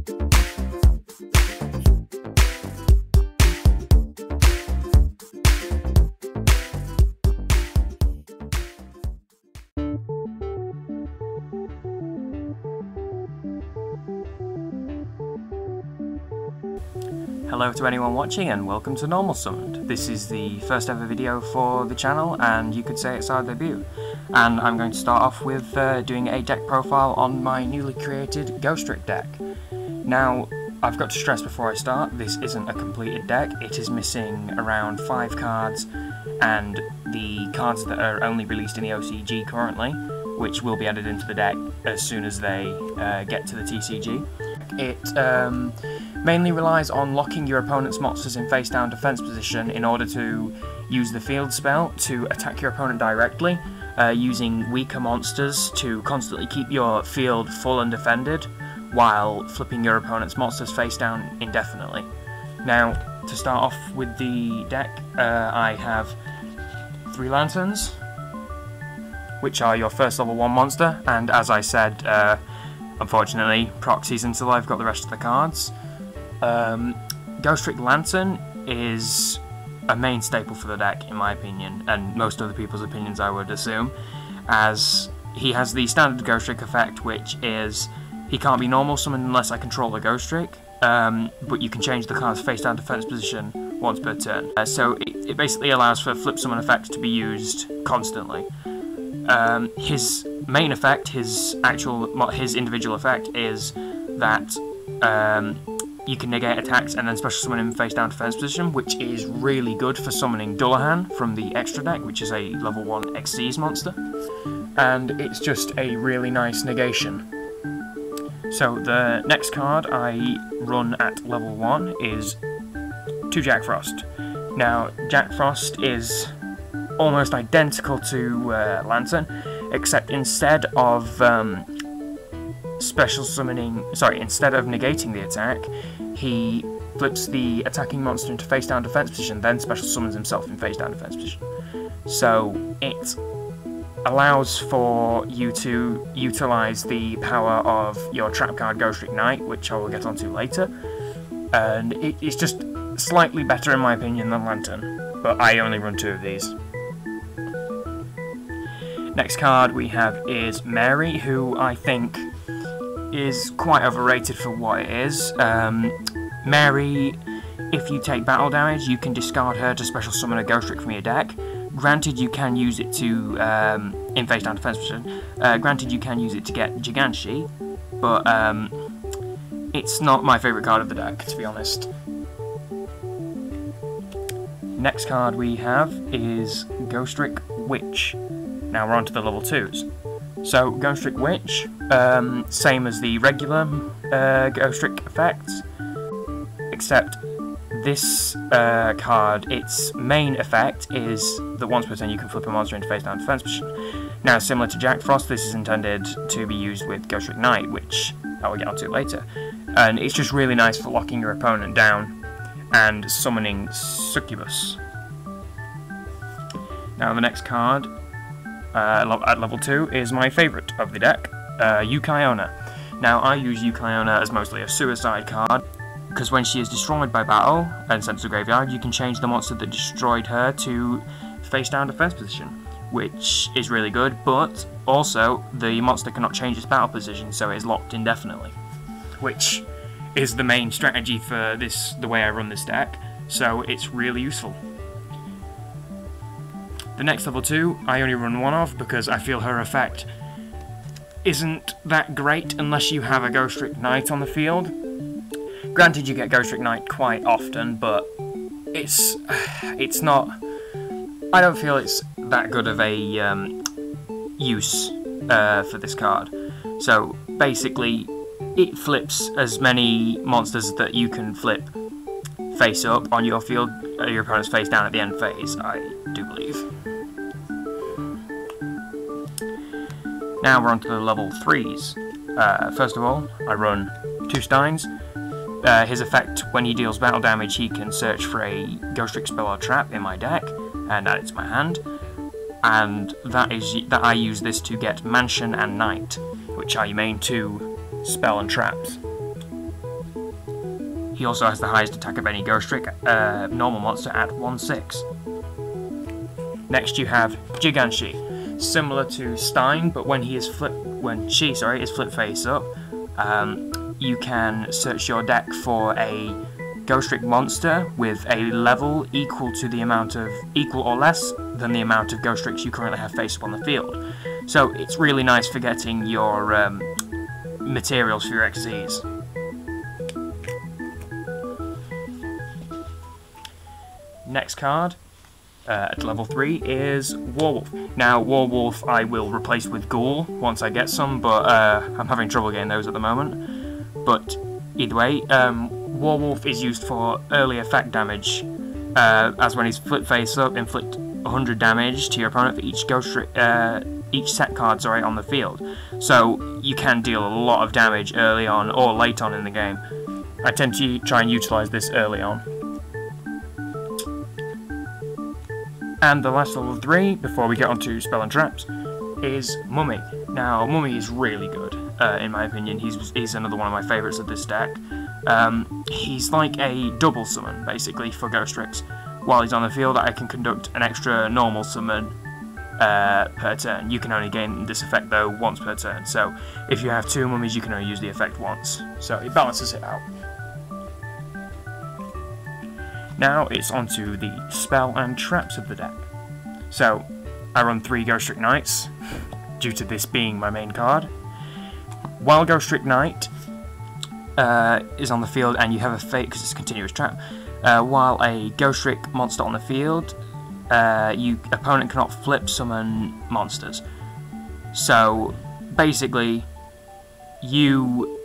Hello to anyone watching and welcome to Normal Summoned. This is the first ever video for the channel and you could say it's our debut. And I'm going to start off with doing a deck profile on my newly created Ghostrick deck. Now, I've got to stress before I start, this isn't a completed deck. It is missing around 5 cards and the cards that are only released in the OCG currently, which will be added into the deck as soon as they get to the TCG. It mainly relies on locking your opponent's monsters in face-down defense position in order to use the field spell to attack your opponent directly, using weaker monsters to constantly keep your field full and defended, while flipping your opponent's monsters face-down indefinitely. Now, to start off with the deck, I have 3 Lanterns, which are your first level 1 monster, and as I said, unfortunately, proxies until I've got the rest of the cards. Ghostrick Lantern is a main staple for the deck, in my opinion, and most other people's opinions, I would assume, as he has the standard Ghostrick effect, which is he can't be normal summoned unless I control a Ghostrick, but you can change the card's face-down defense position once per turn. So it basically allows for flip summon effects to be used constantly. His main effect, his individual effect, is that you can negate attacks and then special summon him face down defense position, which is really good for summoning Dullahan from the extra deck, which is a level 1 Xyz monster. And it's just a really nice negation. So the next card I run at level 1 is 2 Jack Frost. Now, Jack Frost is almost identical to Lantern, except instead of instead of negating the attack, he flips the attacking monster into face-down defense position, then special summons himself in face-down defense position. So it allows for you to utilize the power of your trap card Ghostrick Knight, which I will get onto later, and it's just slightly better in my opinion than Lantern, but I only run 2 of these. Next card we have is Mary, who I think is quite overrated for what it is. Mary, if you take battle damage, you can discard her to special summon a Ghostrick from your deck. Granted, you can use it to, in face-down defense position, granted you can use it to get Giganshi, but it's not my favourite card of the deck, to be honest. Next card we have is Ghostrick Witch. Now we're on to the level 2s. So, Ghostrick Witch, same as the regular Ghostrick effects, except this card, its main effect is that once per turn you can flip a monster into face-down defense position. Now, similar to Jack Frost, this is intended to be used with Ghostrick Knight, which I will get onto later. And it's just really nice for locking your opponent down and summoning Succubus. Now, the next card at level 2 is my favourite of the deck, Yukiona. Now, I use Yukiona as mostly a suicide card, because when she is destroyed by battle and sent to the graveyard, you can change the monster that destroyed her to face-down defense position, which is really good, but also the monster cannot change its battle position, so it is locked indefinitely, which is the main strategy for the way I run this deck, so it's really useful. The next level 2, I only run 1 of because I feel her effect isn't that great unless you have a Ghostrick Knight on the field. Granted, you get Ghostrick Knight quite often, but it's not... I don't feel it's that good of a use for this card. So, basically, it flips as many monsters that you can flip face up on your field, your opponent's face down at the end phase, I do believe. Now we're on to the level 3s. First of all, I run 2 Steins. His effect, when he deals battle damage, he can search for a Ghostrick spell or trap in my deck, and add it to my hand. And that I use this to get Mansion and Knight, which are your main 2 spell and traps. He also has the highest attack of any Ghostrick normal monster at 1/6. Next you have Giganshi, similar to Stein, but when she is flipped face up, you can search your deck for a Ghostrick monster with a level equal or less than the amount of Ghostricks you currently have face up on the field. So it's really nice for getting your materials for your XZs. Next card at level 3 is Warwolf. Now Warwolf I will replace with Ghoul once I get some, but I'm having trouble getting those at the moment. But either way, Warwolf is used for early effect damage, as when he's flipped face up, inflict 100 damage to your opponent for each set card on the field. So you can deal a lot of damage early on or late on in the game. I tend to try and utilise this early on. And the last level 3, before we get onto spell and traps, is Mummy. Now, Mummy is really good, in my opinion. He's another one of my favourites of this deck. He's like a double summon, basically, for Ghostricks. While he's on the field, I can conduct an extra normal summon per turn. You can only gain this effect, though, once per turn. So, if you have 2 mummies, you can only use the effect once. So, it balances it out. Now it's onto the spell and traps of the deck. So, I run 3 Ghostrick Knights, due to this being my main card. While Ghostrick Knight is on the field and you have a fate, because it's a continuous trap, while a Ghostrick monster on the field, opponent cannot flip summon monsters. So, basically, you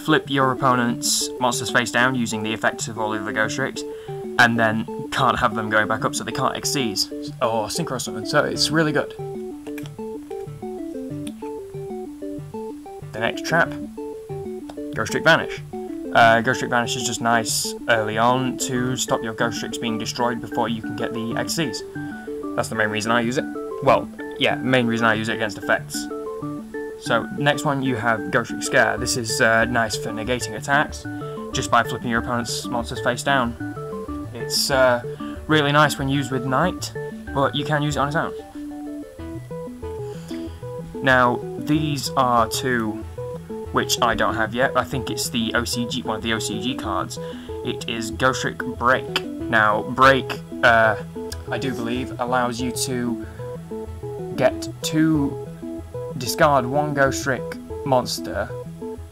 flip your opponent's monsters face down using the effects of all of the Ghostricks, and then can't have them going back up, so they can't XCs or synchro summon, so it's really good. The next trap, Ghostrick Vanish. Ghostrick Vanish is just nice early on to stop your Ghostricks being destroyed before you can get the XCs. That's the main reason I use it. Well, yeah, main reason I use it against effects. So, next one you have Ghostrick Scare. This is nice for negating attacks, just by flipping your opponent's monsters face down. It's really nice when used with Knight, but you can use it on its own. Now, these are 2 which I don't have yet. I think it's the OCG, one of the OCG cards. It is Ghostrick Break. Now, Break, I do believe, allows you to discard 1 Ghostrick monster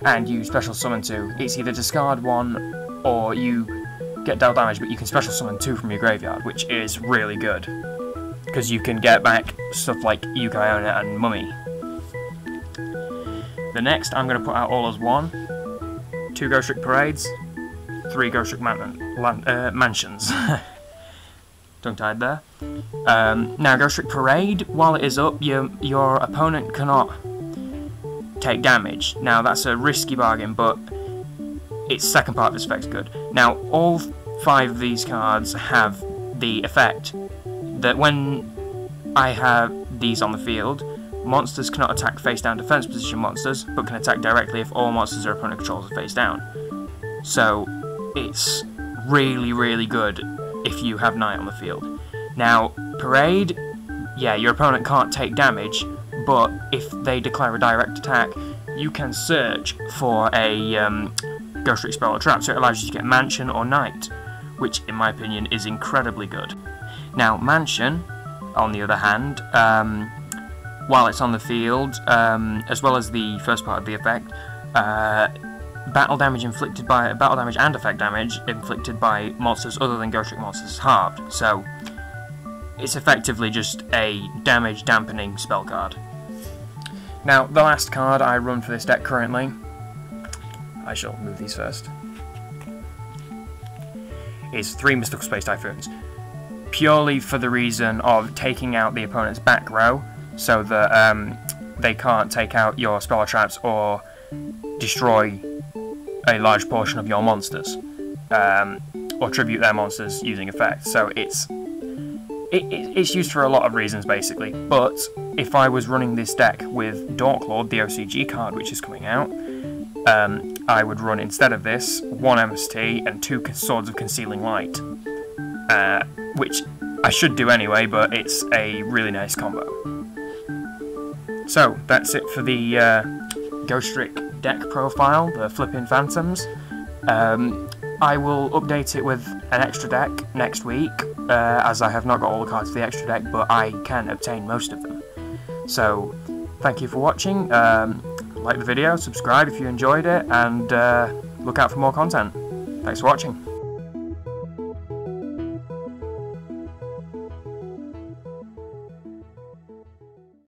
and you special summon 2. It's either discard 1 or you get dealt damage, but you can special summon 2 from your graveyard, which is really good, because you can get back stuff like Yuka-Onna and Mummy. The next I'm going to put out all as 1. 2 Ghostrick Parades, 3 Ghostrick Mansions. Tongue-tied there. Now, Ghostrick Parade, while it is up, your opponent cannot take damage. Now, that's a risky bargain, but its second part of its effect is good. Now, all 5 of these cards have the effect that when I have these on the field, monsters cannot attack face-down defense position monsters, but can attack directly if all monsters their opponent controls are face-down. So, it's really, really good if you have Knight on the field. Now, Parade, yeah, your opponent can't take damage, but if they declare a direct attack, you can search for a Ghostrick spell or trap, so it allows you to get Mansion or Knight, which, in my opinion, is incredibly good. Now, Mansion, on the other hand, while it's on the field, as well as the first part of the effect, battle damage and effect damage inflicted by monsters other than Ghostrick monsters is halved. So it's effectively just a damage dampening spell card. Now, the last card I run for this deck currently, I shall move these first, is 3 Mystical Space Typhoons. Purely for the reason of taking out the opponent's back row, so that they can't take out your spell or traps or destroy a large portion of your monsters, or tribute their monsters using effects. So it's used for a lot of reasons, basically. But if I was running this deck with Dorklord, the OCG card which is coming out, I would run, instead of this, 1 MST and 2 Swords of Concealing Light. Which I should do anyway, but it's a really nice combo. So, that's it for the Ghostrick deck profile, the Flippin Phantoms. I will update it with an extra deck next week, as I have not got all the cards for the extra deck, but I can obtain most of them. So, thank you for watching. Like the video, subscribe if you enjoyed it, and look out for more content. Thanks for watching.